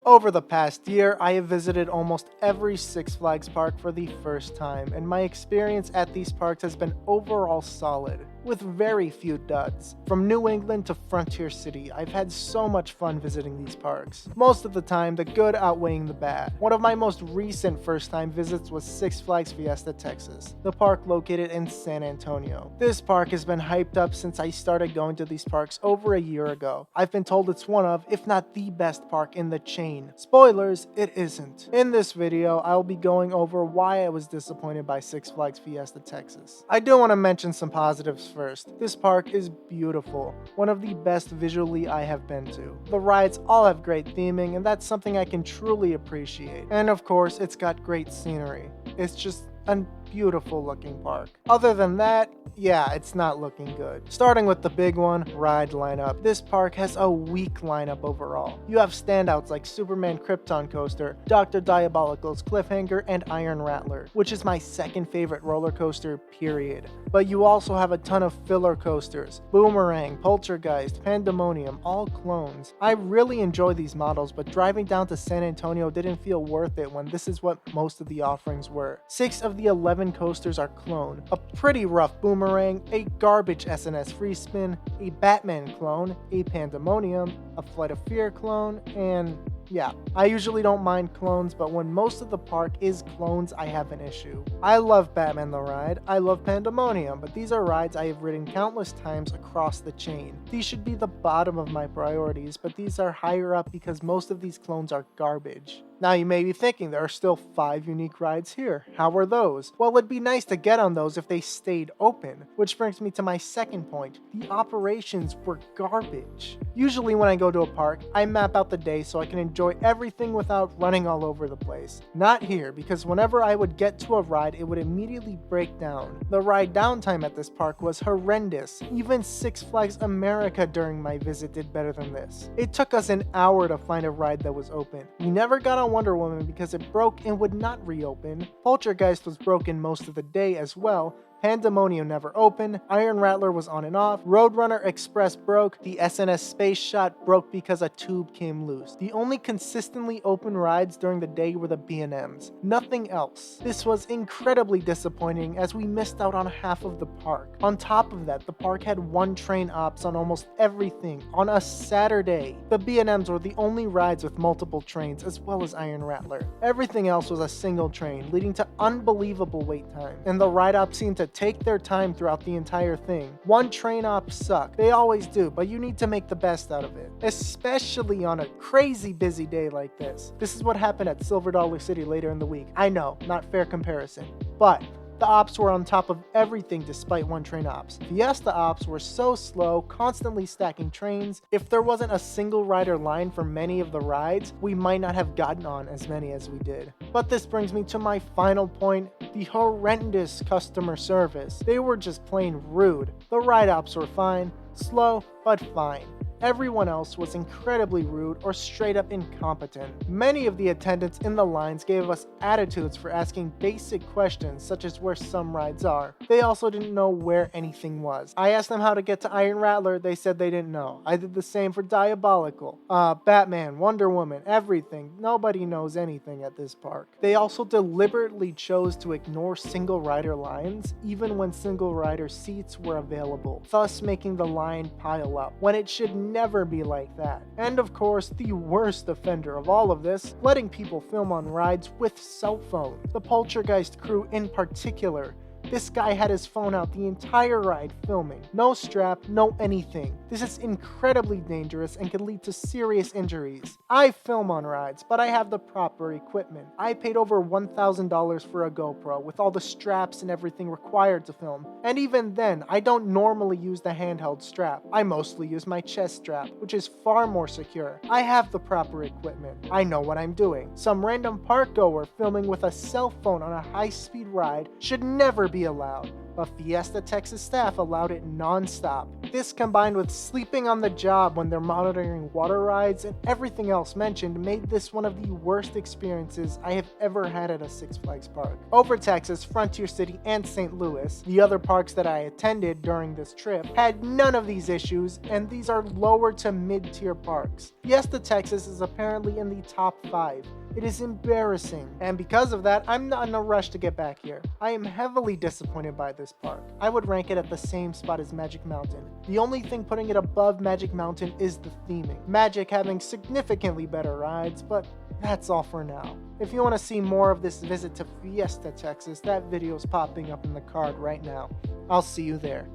Over the past year, I have visited almost every Six Flags park for the first time, and my experience at these parks has been overall solid, with very few duds. From New England to Frontier City, I've had so much fun visiting these parks. Most of the time, the good outweighing the bad. One of my most recent first-time visits was Six Flags Fiesta Texas, the park located in San Antonio. This park has been hyped up since I started going to these parks over a year ago. I've been told it's one of, if not the best park in the chain. Spoilers, it isn't. In this video, I'll be going over why I was disappointed by Six Flags Fiesta Texas. I do want to mention some positives first. This park is beautiful, one of the best visually I have been to. The rides all have great theming, and that's something I can truly appreciate. And of course, it's got great scenery. It's just a beautiful looking park. Other than that, yeah, it's not looking good. Starting with the big one, ride lineup. This park has a weak lineup overall. You have standouts like Superman Krypton Coaster, Dr. Diabolical's Cliffhanger, and Iron Rattler, which is my second favorite roller coaster, period. But you also have a ton of filler coasters, Boomerang, Poltergeist, Pandemonium, all clones. I really enjoy these models, but driving down to San Antonio didn't feel worth it when this is what most of the offerings were. 6 of the 11 coasters are clone, a pretty rough Boomerang, a garbage SNS free spin, a Batman clone, a Pandemonium, a Flight of Fear clone, and yeah, I usually don't mind clones, but when most of the park is clones, I have an issue. I love Batman the ride, I love Pandemonium, but these are rides I have ridden countless times across the chain. These should be the bottom of my priorities, but these are higher up because most of these clones are garbage. Now you may be thinking there are still 5 unique rides here. How are those? Well, it'd be nice to get on those if they stayed open, which brings me to my second point. The operations were garbage. Usually when I go to a park, I map out the day so I can enjoy everything without running all over the place. Not here, because whenever I would get to a ride, it would immediately break down. The ride downtime at this park was horrendous. Even Six Flags America during my visit did better than this. It took us an hour to find a ride that was open. We never got on Wonder Woman because it broke and would not reopen. Poltergeist was broken most of the day as well. Pandemonium never opened, Iron Rattler was on and off, Roadrunner Express broke, the SNS Space Shot broke because a tube came loose. The only consistently open rides during the day were the B&Ms. Nothing else. This was incredibly disappointing as we missed out on half of the park. On top of that, the park had 1 train ops on almost everything on a Saturday. The B&Ms were the only rides with multiple trains as well as Iron Rattler. Everything else was a single train, leading to unbelievable wait time. And the ride ops seemed to take their time throughout the entire thing. 1 train op suck. They always do, but you need to make the best out of it. Especially on a crazy busy day like this. This is what happened at Silver Dollar City later in the week. I know, not fair comparison, but the ops were on top of everything despite 1 train ops. Fiesta ops were so slow, constantly stacking trains. If there wasn't a single rider line for many of the rides, we might not have gotten on as many as we did. But this brings me to my final point, the horrendous customer service. They were just plain rude. The ride ops were fine, slow, but fine. Everyone else was incredibly rude or straight up incompetent. Many of the attendants in the lines gave us attitudes for asking basic questions such as where some rides are. They also didn't know where anything was. I asked them how to get to Iron Rattler, they said they didn't know. I did the same for Diabolical, Batman, Wonder Woman, everything. Nobody knows anything at this park. They also deliberately chose to ignore single rider lines even when single rider seats were available, thus making the line pile up, when it should never be like that. And of course, the worst offender of all of this, letting people film on rides with cell phones. The Poltergeist crew in particular. This guy had his phone out the entire ride filming. No strap, no anything. This is incredibly dangerous and could lead to serious injuries. I film on rides, but I have the proper equipment. I paid over $1,000 for a GoPro with all the straps and everything required to film. And even then, I don't normally use the handheld strap. I mostly use my chest strap, which is far more secure. I have the proper equipment. I know what I'm doing. Some random park goer filming with a cell phone on a high-speed ride should never be allowed, but Fiesta Texas staff allowed it non-stop. This, combined with sleeping on the job when they're monitoring water rides and everything else mentioned, made this one of the worst experiences I have ever had at a Six Flags park. Over Texas, Frontier City, and St. Louis, the other parks that I attended during this trip, had none of these issues, and these are lower to mid-tier parks. Fiesta Texas is apparently in the top 5. It is embarrassing, and because of that, I'm not in a rush to get back here. I am heavily disappointed by this park. I would rank it at the same spot as Magic Mountain. The only thing putting it above Magic Mountain is the theming. Magic having significantly better rides, but that's all for now. If you want to see more of this visit to Fiesta Texas, that video is popping up in the card right now. I'll see you there.